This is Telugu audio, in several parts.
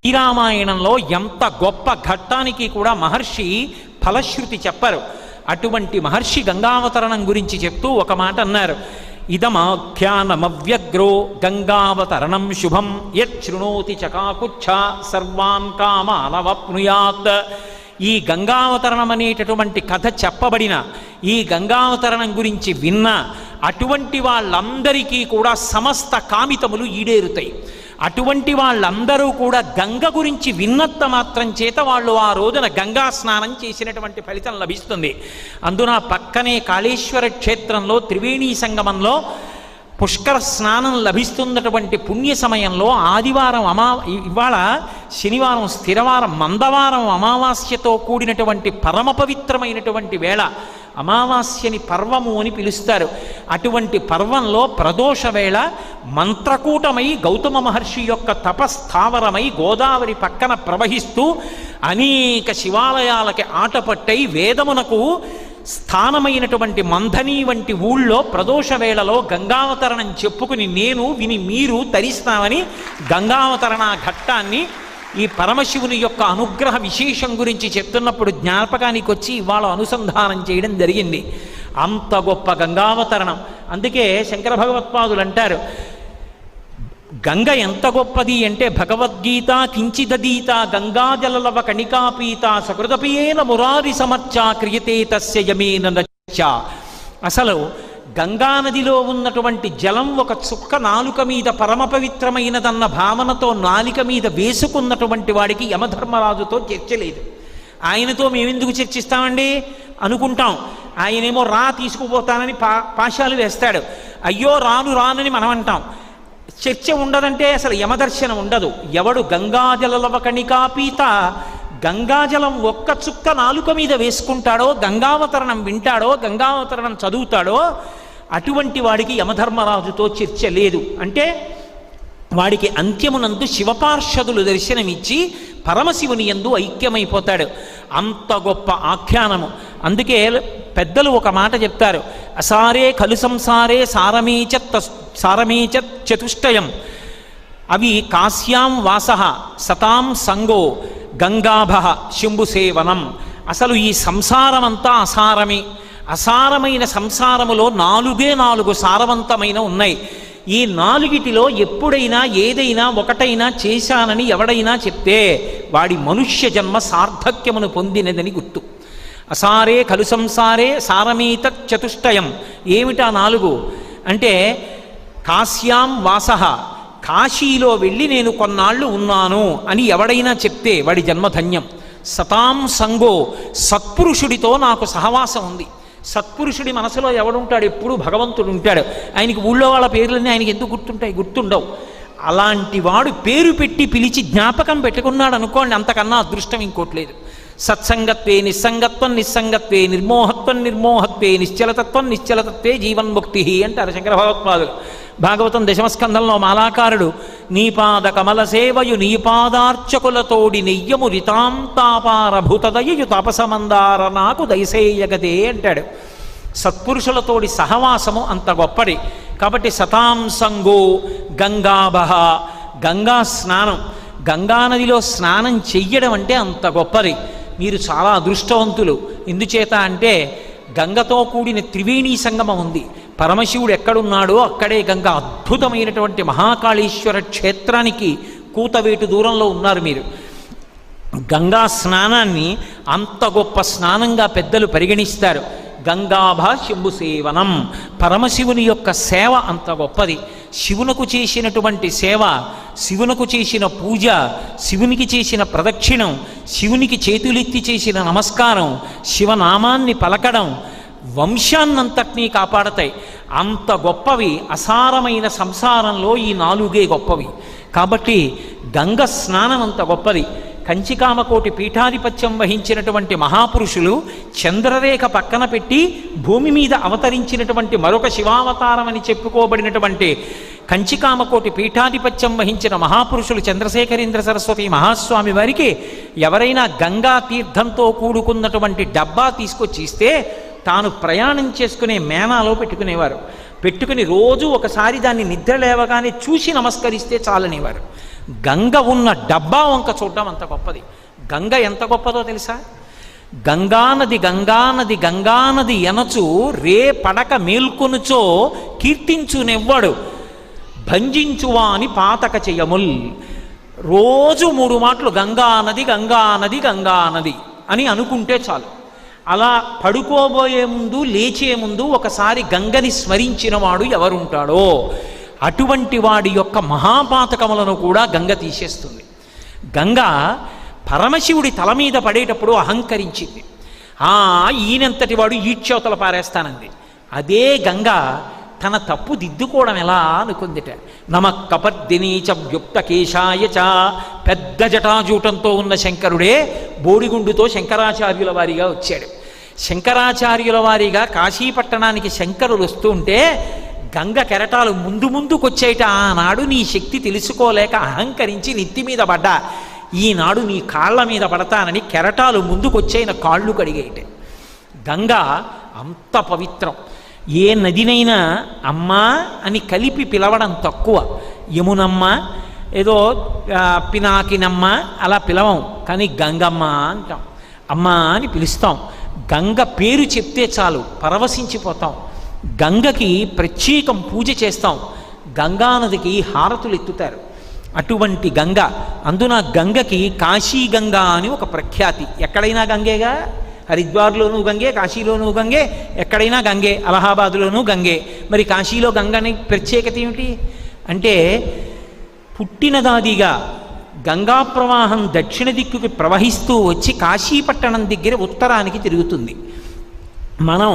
శ్రీరామాయణంలో ఎంత గొప్ప ఘట్టానికి కూడా మహర్షి ఫలశ్రుతి చెప్పారు. అటువంటి మహర్షి గంగావతరణం గురించి చెప్తూ ఒక మాట అన్నారు. ఇదమాఖ్యానమవ్యగ్రో గంగావతరణం శుభం యశృణోతి చకాకుచ్ఛ సర్వాన్ కామానవప్నుయాత్. ఈ గంగావతరణం అనేటటువంటి కథ చెప్పబడిన ఈ గంగావతరణం గురించి విన్న అటువంటి వాళ్ళందరికీ కూడా సమస్త కామితములు ఈడేరుతాయి. అటువంటి వాళ్ళందరూ కూడా గంగ గురించి విన్నత్త మాత్రం చేత వాళ్ళు ఆ రోజున గంగా స్నానం చేసినటువంటి ఫలితం లభిస్తుంది. అందున పక్కనే కాళేశ్వర క్షేత్రంలో త్రివేణీ సంగమంలో పుష్కర స్నానం లభిస్తున్నటువంటి పుణ్య సమయంలో ఆదివారం ఇవాళ శనివారం స్థిరవారం మందవారం అమావాస్యతో కూడినటువంటి పరమ పవిత్రమైనటువంటి వేళ అమావాస్యని పర్వము అని పిలుస్తారు. అటువంటి పర్వంలో ప్రదోష వేళ మంత్రకూటమై గౌతమ మహర్షి యొక్క తపస్థావరమై గోదావరి పక్కన ప్రవహిస్తూ అనేక శివాలయాలకి ఆటపట్టై వేదమునకు స్థానమైనటువంటి మంథని వంటి ఊళ్ళో ప్రదోష వేళలో గంగావతరణం చెప్పుకుని నేను విని మీరు తరిస్తామని గంగావతరణ ఘట్టాన్ని ఈ పరమశివుని యొక్క అనుగ్రహ విశేషం గురించి చెప్తున్నప్పుడు జ్ఞాపకానికి వచ్చి ఇవాళ అనుసంధానం చేయడం జరిగింది. అంత గొప్ప గంగావతరణం. అందుకే శంకర భగవత్పాదులు అంటారు, గంగ ఎంత గొప్పది అంటే భగవద్గీత కించిదీత గంగాజలలవ కణికాపీత సకృతపియేన మురారి సమర్చా క్రియతే తస్య యమేన నచ్చ. అసలు గంగానదిలో ఉన్నటువంటి జలం ఒక చుక్క నాలుక మీద పరమ పవిత్రమైనదన్న భావనతో నాలిక మీద వేసుకున్నటువంటి వాడికి యమధర్మరాజుతో చర్చ లేదు. ఆయనతో మేమెందుకు చర్చిస్తామండి అనుకుంటాం. ఆయనేమో రా తీసుకుపోతానని పాశాలు వేస్తాడు. అయ్యో రాను రానని మనం అంటాం. చర్చ ఉండదంటే అసలు యమదర్శనం ఉండదు. ఎవడు గంగాజలలవ కణికాపీత గంగాజలం ఒక్క చుక్క నాలుక మీద వేసుకుంటాడో గంగావతరణం వింటాడో గంగావతరణం చదువుతాడో అటువంటి వాడికి యమధర్మరాజుతో చర్చ లేదు. అంటే వాడికి అంత్యమునందు శివపార్షదులు దర్శనమిచ్చి పరమశివుని యందు ఐక్యమైపోతాడు. అంత గొప్ప ఆఖ్యానము. అందుకే పెద్దలు ఒక మాట చెప్తారు, అసారే ఖలు సంసారే సారమేచ చతుష్టయం అవి కాశ్యాం వాస సతాం సంగో గంగాభ శంభుసేవనం. అసలు ఈ సంసారమంతా అసారమే. అసారమైన సంసారములో 4 సారవంతమైన ఉన్నాయి. ఈ 4 ఎప్పుడైనా ఏదైనా ఒకటైనా చేశానని ఎవడైనా చెప్తే వాడి మనుష్య జన్మ సార్థక్యమును పొందినదని గుర్తు. అసారే ఖలు సంసారే సారమేత చతుష్టయం. ఏమిటా 4 అంటే కాశ్యాం వాస, కాశీలో వెళ్ళి నేను కొన్నాళ్ళు ఉన్నాను అని ఎవడైనా చెప్తే వాడి జన్మధన్యం. సతాం సంగో, సత్పురుషుడితో నాకు సహవాసం ఉంది. సత్పురుషుడి మనసులో ఎవడుంటాడు? ఎప్పుడూ భగవంతుడు ఉంటాడు. ఆయనకి ఊళ్ళో వాళ్ళ పేర్లన్నీ ఆయనకి ఎందుకు గుర్తుంటాయి? గుర్తుండవు. అలాంటి వాడు పేరు పెట్టి పిలిచి జ్ఞాపకం పెట్టుకున్నాడు అనుకోండి, అంతకన్నా అదృష్టం ఇంకోట్లేదు. సత్సంగత్వే నిస్సంగత్వం నిస్సంగత్వే నిర్మోహత్వం నిర్మోహత్వే నిశ్చలతత్వం నిశ్చలతత్వే జీవన్ముక్తి అంటారు శంకర భగవత్పాదులు. భాగవతం దశమస్కంధంలో మాలాకారుడు నీపాద కమల సేవయు నీపాదార్చకులతోడి నెయ్యము రితాంతాపారభూతదయు తపసమందార నాకు దయసేయగదే అంటాడు. సత్పురుషులతోడి సహవాసము అంత గొప్పది. కాబట్టి సతాం సంగో గంగాభ, గంగా స్నానం, గంగానదిలో స్నానం చెయ్యడం అంటే అంత గొప్పది. మీరు చాలా అదృష్టవంతులు. ఎందుచేత అంటే గంగతో కూడిన త్రివేణీ సంగమం ఉంది. పరమశివుడు ఎక్కడున్నాడో అక్కడే గంగ. అద్భుతమైనటువంటి మహాకాళేశ్వర క్షేత్రానికి కూతవేటు దూరంలో ఉన్నారు మీరు. గంగా స్నానాన్ని అంత గొప్ప స్నానంగా పెద్దలు పరిగణిస్తారు. గంగాభ శంభుసేవనం, పరమశివుని యొక్క సేవ అంత గొప్పది. శివునకు చేసినటువంటి సేవ, శివునకు చేసిన పూజ, శివునికి చేసిన ప్రదక్షిణం, శివునికి చేతులెత్తి చేసిన నమస్కారం, శివనామాన్ని పలకడం వంశాన్నంతటినీ కాపాడతాయి. అంత గొప్పవి. అసారమైన సంసారంలో ఈ 4 గొప్పవి. కాబట్టి గంగ స్నానం అంత గొప్పది. కంచికామకోటి పీఠాధిపత్యం వహించినటువంటి మహాపురుషులు చంద్రరేఖ పక్కన పెట్టి భూమి మీద అవతరించినటువంటి మరొక శివావతారం అని చెప్పుకోబడినటువంటి కంచికామకోటి పీఠాధిపత్యం వహించిన మహాపురుషులు చంద్రశేఖరేంద్ర సరస్వతి మహాస్వామి వారికి ఎవరైనా గంగా తీర్థంతో కూడుకున్నటువంటి డబ్బా తీసుకొచ్చి ఇస్తే తాను ప్రయాణం చేసుకునే మేనాలో పెట్టుకునేవారు. పెట్టుకుని రోజు ఒకసారి దాన్ని నిద్ర లేవగానే చూసి నమస్కరిస్తే చాలనేవారు. గంగ ఉన్న డబ్బా వంక చూడడం అంత గొప్పది. గంగ ఎంత గొప్పదో తెలుసా? గంగానది గంగానది గంగానది ఎనచు రే పడక మేల్కొనుచో కీర్తించునెవ్వడు భంజించువా అని పాతక చెయ్యముల్. రోజు 3 మాటలు గంగానది గంగానది గంగానది అని అనుకుంటే చాలు. అలా పడుకోబోయే ముందు లేచే ముందు ఒకసారి గంగని స్మరించిన వాడు ఎవరుంటాడో అటువంటి వాడి యొక్క మహాపాతకములను కూడా గంగ తీసేస్తుంది. గంగ పరమశివుడి తల మీద పడేటప్పుడు అహంకరించింది. ఈయనంతటి వాడు ఈడ్చవతల పారేస్తానంది. అదే గంగ తన తప్పు దిద్దుకోవడం ఎలా అనుకుందిట. నమఃకపర్దినీచ వ్యుక్త కేశాయ చ. పెద్ద జటాజూటంతో ఉన్న శంకరుడే బోడిగుండుతో శంకరాచార్యుల వారిగా వచ్చాడు. శంకరాచార్యుల వారిగా కాశీపట్టణానికి శంకరులు వస్తూ ఉంటే గంగ కెరటాలు ముందు ముందుకొచ్చేట. ఆనాడు నీ శక్తి తెలుసుకోలేక అహంకరించి నెత్తి మీద పడ్డా, ఈనాడు నీ కాళ్ళ మీద పడతానని కెరటాలు ముందుకొచ్చేన కాళ్ళు కడిగేయట. గంగ అంత పవిత్రం. ఏ నదినైనా అమ్మా అని కలిపి పిలవడం తక్కువ. యమునమ్మ, ఏదో పినాకినమ్మ అలా పిలవం, కానీ గంగమ్మ అంటాం, అమ్మ అని పిలుస్తాం. గంగ పేరు చెప్తే చాలు పరవశించిపోతాం. గంగకి ప్రత్యేకం పూజ చేస్తాం. గంగానదికి హారతులు ఎత్తుతారు. అటువంటి గంగ, అందున గంగకి కాశీ గంగా అని ఒక ప్రఖ్యాతి. ఎక్కడైనా గంగేగా, హరిద్వార్లోనూ గంగే, కాశీలోనూ గంగే, ఎక్కడైనా గంగే, అలహాబాద్లోనూ గంగే. మరి కాశీలో గంగని ప్రత్యేకత ఏమిటి అంటే, పుట్టినదాదిగా గంగా ప్రవాహం దక్షిణ దిక్కుకి ప్రవహిస్తూ వచ్చి కాశీపట్టణం దగ్గర ఉత్తరానికి తిరుగుతుంది. మనం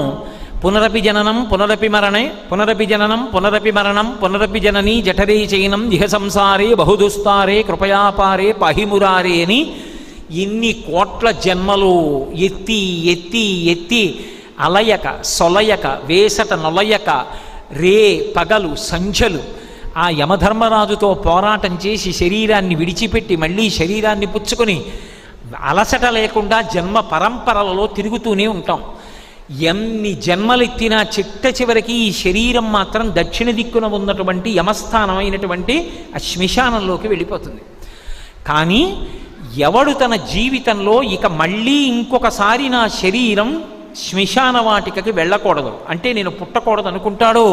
పునరపి జననం పునరపి మరణే పునరపి జననం పునరపి మరణం పునరపి జననీ జఠరే చైనం ఇహ సంసారే బహుదుస్తారే కృపయాపారే పహిమురారే అని ఇన్ని కోట్ల జన్మలు ఎత్తి ఎత్తి ఎత్తి అలయక సొలయక వేసట నొలయక రే పగలు సంధ్యలు ఆ యమధర్మరాజుతో పోరాటం చేసి శరీరాన్ని విడిచిపెట్టి మళ్ళీ శరీరాన్ని పుచ్చుకొని అలసట లేకుండా జన్మ పరంపరలలో తిరుగుతూనే ఉంటాం. ఎన్ని జన్మలెత్తినా చిట్ట చివరికి ఈ శరీరం మాత్రం దక్షిణ దిక్కున ఉన్నటువంటి యమస్థానమైనటువంటి ఆ శ్మశానంలోకి వెళ్ళిపోతుంది. కానీ ఎవడు తన జీవితంలో ఇక మళ్ళీ ఇంకొకసారి నా శరీరం శ్మశాన వాటికకి వెళ్ళకూడదు అంటే నేను పుట్టకూడదు అనుకుంటాడో,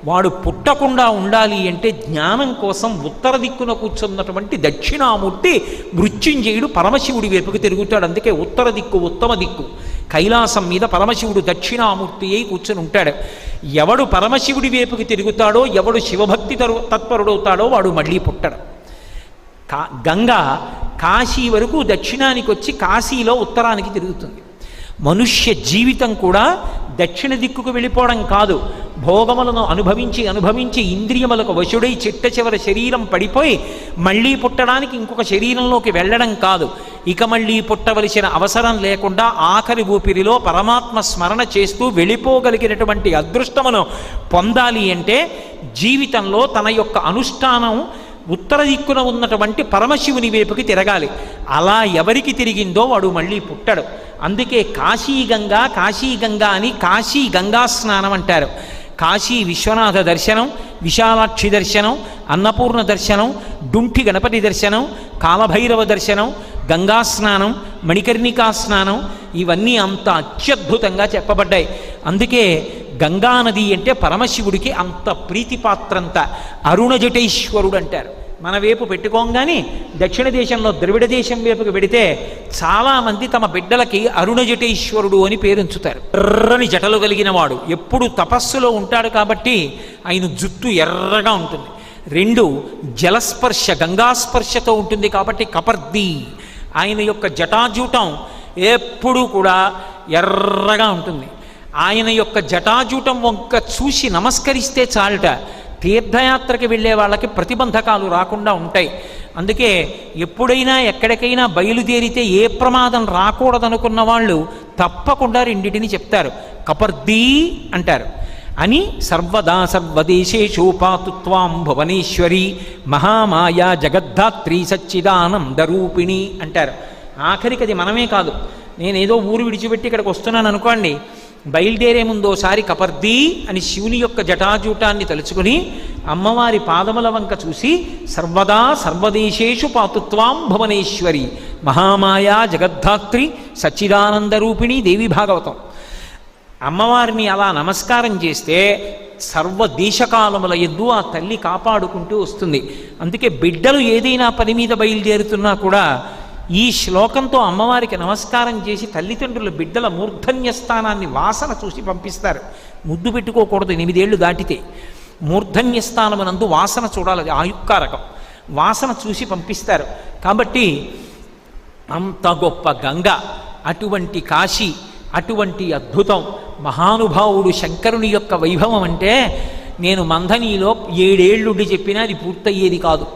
వాడు పుట్టకుండా ఉండాలి అంటే జ్ఞానం కోసం ఉత్తర దిక్కున కూర్చున్నటువంటి దక్షిణామూర్తి మృత్యుంజయుడు పరమశివుడి వైపుకి తిరుగుతాడు. అందుకే ఉత్తర దిక్కు ఉత్తమ దిక్కు. కైలాసం మీద పరమశివుడు దక్షిణామూర్తి అయి కూర్చుని ఉంటాడు. ఎవడు పరమశివుడి వైపుకి తిరుగుతాడో, ఎవడు శివభక్తి తత్పరుడవుతాడో వాడు మళ్ళీ పుట్టడు. గంగ కాశీ వరకు దక్షిణానికి వచ్చి కాశీలో ఉత్తరానికి తిరుగుతుంది. మనుష్య జీవితం కూడా దక్షిణ దిక్కుకు వెళ్ళిపోవడం కాదు, భోగములను అనుభవించి అనుభవించి ఇంద్రియములకు వశుడై చిట్ట చివరి శరీరం పడిపోయి మళ్ళీ పుట్టడానికి ఇంకొక శరీరంలోకి వెళ్ళడం కాదు. ఇక మళ్ళీ పుట్టవలసిన అవసరం లేకుండా ఆఖరి ఊపిరిలో పరమాత్మ స్మరణ చేస్తూ వెళ్ళిపోగలిగినటువంటి అదృష్టమును పొందాలి అంటే జీవితంలో తన యొక్క అనుష్ఠానం ఉత్తర దిక్కున ఉన్నటువంటి పరమశివుని వైపుకి తిరగాలి. అలా ఎవరికి తిరిగిందో వాడు మళ్ళీ పుట్టడు. అందుకే కాశీగంగా అని కాశీ గంగా స్నానం అంటారు. కాశీ విశ్వనాథ దర్శనం, విశాలాక్షి దర్శనం, అన్నపూర్ణ దర్శనం, డుంఠి గణపతి దర్శనం, కాలభైరవ దర్శనం, గంగా స్నానం, మణికర్ణికా స్నానం, ఇవన్నీ అంత అత్యద్భుతంగా చెప్పబడ్డాయి. అందుకే గంగానది అంటే పరమశివుడికి అంత ప్రీతిపాత్రంత. అరుణజటేశ్వరుడు అంటారు. మన వైపు పెట్టుకోగానే దక్షిణ దేశంలో ద్రవిడ దేశం వైపుకి పెడితే చాలామంది తమ బిడ్డలకి అరుణజటేశ్వరుడు అని పేరుంచుతారు. ఎర్రని జటలు కలిగిన వాడు, ఎప్పుడు తపస్సులో ఉంటాడు కాబట్టి ఆయన జుట్టు ఎర్రగా ఉంటుంది. 2 జలస్పర్శ గంగాస్పర్శతో ఉంటుంది కాబట్టి కపర్ది. ఆయన యొక్క జటాజూటం ఎప్పుడూ కూడా ఎర్రగా ఉంటుంది. ఆయన యొక్క జటాజూటం వంక చూసి నమస్కరిస్తే చాలట తీర్థయాత్రకి వెళ్ళే వాళ్ళకి ప్రతిబంధకాలు రాకుండా ఉంటాయి. అందుకే ఎప్పుడైనా ఎక్కడికైనా బయలుదేరితే ఏ ప్రమాదం రాకూడదనుకున్న వాళ్ళు తప్పకుండా రెండిటిని చెప్తారు. కపర్దీ అంటారు అని సర్వదా సర్వదేశేషు పాతుత్వాం భువనేశ్వరి మహామాయా జగద్ధాత్రి సచ్చిదానందరూపిణి అంటారు. ఆఖరికి అది మనమే కాదు, నేనేదో ఊరు విడిచిపెట్టి ఇక్కడికి వస్తున్నాను అనుకోండి, బయలుదేరే ముందోసారి కపర్దీ అని శివుని యొక్క జటాజూటాన్ని తలుచుకుని అమ్మవారి పాదముల వంక చూసి సర్వదా సర్వదేశేషు పాతుత్వాం భువనేశ్వరి మహామాయా జగద్ధాత్రి సచ్చిదానందరూపిణి దేవి భాగవతం. అమ్మవారిని అలా నమస్కారం చేస్తే సర్వదేశకాలముల యందు ఆ తల్లి కాపాడుకుంటూ వస్తుంది. అందుకే బిడ్డలు ఏదైనా పని మీద బయలుదేరుతున్నా కూడా ఈ శ్లోకంతో అమ్మవారికి నమస్కారం చేసి తల్లిదండ్రులు బిడ్డల మూర్ధన్య స్థానాన్ని వాసన చూసి పంపిస్తారు. ముద్దు పెట్టుకోకూడదు 8 ఏళ్ళు దాటితే. మూర్ధన్య స్థానమునందు వాసన చూడాలి, అది ఆయుక్కారకం. వాసన చూసి పంపిస్తారు. కాబట్టి అంత గొప్ప గంగ, అటువంటి కాశీ, అటువంటి అద్భుతం, మహానుభావుడు శంకరుని యొక్క వైభవం అంటే నేను మంథనీలో 7 ఏళ్ళుండి చెప్పినా అది పూర్తయ్యేది కాదు.